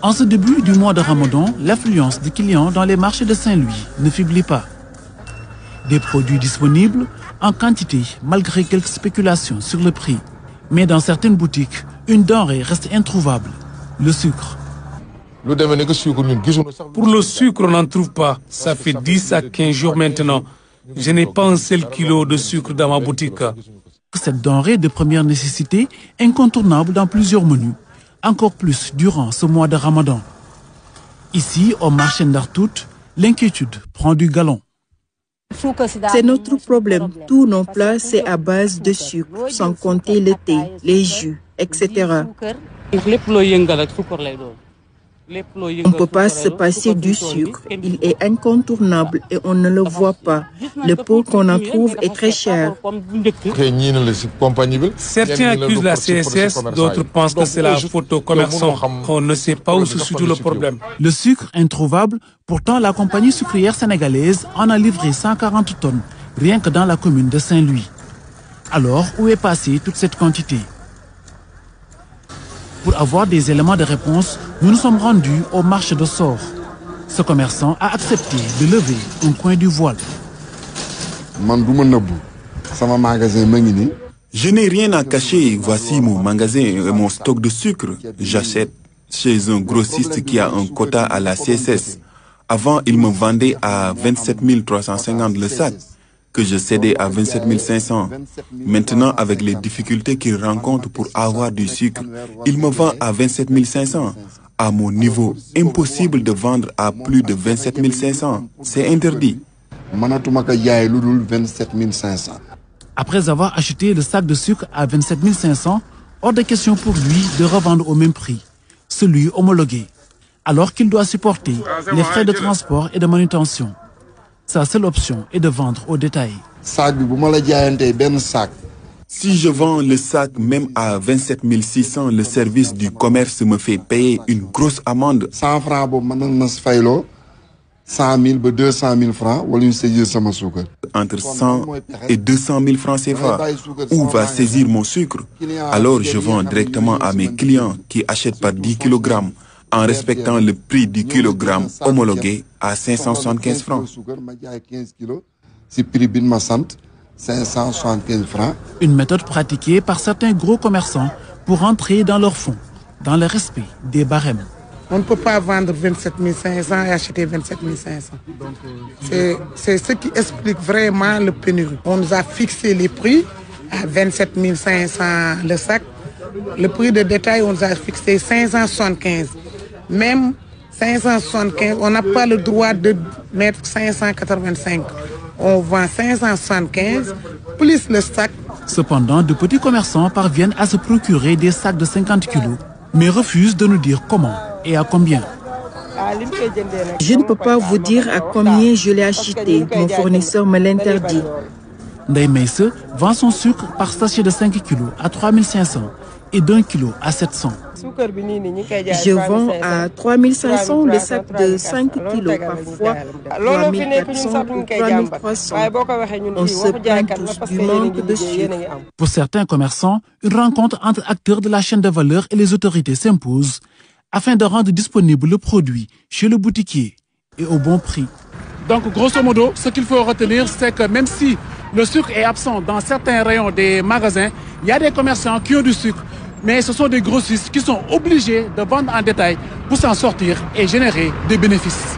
En ce début du mois de Ramadan, l'affluence des clients dans les marchés de Saint-Louis ne faiblit pas. Des produits disponibles en quantité malgré quelques spéculations sur le prix. Mais dans certaines boutiques, une denrée reste introuvable, le sucre. Pour le sucre, on n'en trouve pas. Ça fait 10 à 15 jours maintenant. Je n'ai pas un seul kilo de sucre dans ma boutique. Cette denrée de première nécessité, incontournable dans plusieurs menus, encore plus durant ce mois de Ramadan. Ici, au marché Ndartout, l'inquiétude prend du galon. C'est notre problème. Tous nos plats, c'est à base de sucre, sans compter le thé, les jus, etc. On ne peut pas se passer du sucre. Il est incontournable et on ne le voit pas. Le pot qu'on en trouve est très cher. Certains accusent la CSS, d'autres pensent que c'est la faute aux commerçants. On ne sait pas où se situe le problème. Le sucre introuvable, pourtant la compagnie sucrière sénégalaise en a livré 140 tonnes, rien que dans la commune de Saint-Louis. Alors, où est passée toute cette quantité? Pour avoir des éléments de réponse, nous nous sommes rendus au marché de Sor. Ce commerçant a accepté de lever un coin du voile. Je n'ai rien à cacher. Voici mon magasin et mon stock de sucre. J'achète chez un grossiste qui a un quota à la CSS. Avant, il me vendait à 27 350 le sac, que je cédais à 27 500. Maintenant, avec les difficultés qu'il rencontre pour avoir du sucre, il me vend à 27 500. À mon niveau, impossible de vendre à plus de 27 500. C'est interdit. Après avoir acheté le sac de sucre à 27 500, hors de question pour lui de revendre au même prix, celui homologué, alors qu'il doit supporter les frais de transport et de manutention. Sa seule option est de vendre au détail. Si je vends le sac même à 27 600, le service du commerce me fait payer une grosse amende. 100 francs, 100 000 à 200 000 francs, Entre 100 et 200 000 francs CFA. Où va saisir mon sucre? Alors je vends directement à mes clients qui achètent par 10 kg en respectant le prix du kilogramme homologué à 575 francs. Une méthode pratiquée par certains gros commerçants pour entrer dans leur fonds, dans le respect des barèmes. On ne peut pas vendre 27 500 et acheter 27 500. C'est ce qui explique vraiment le pénurie. On nous a fixé les prix à 27 500 le sac. Le prix de détail, on nous a fixé 575. Même 575, on n'a pas le droit de mettre 585. On vend 575 plus le sac. Cependant, de petits commerçants parviennent à se procurer des sacs de 50 kilos, mais refusent de nous dire comment et à combien. Je ne peux pas vous dire à combien je l'ai acheté. Mon fournisseur me l'interdit. Ndeye Meisse vend son sucre par sachet de 5 kilos à 3 500 et d'1 kilo à 700. Je vends à 3 500 le sac de 5 kilos, parfois 3 400 ou 3 300. On se plaint tous du manque de sucre. Pour certains commerçants, une rencontre entre acteurs de la chaîne de valeur et les autorités s'impose afin de rendre disponible le produit chez le boutiquier et au bon prix. Donc, grosso modo, ce qu'il faut retenir, c'est que même si le sucre est absent dans certains rayons des magasins, il y a des commerçants qui ont du sucre, mais ce sont des grossistes qui sont obligés de vendre en détail pour s'en sortir et générer des bénéfices.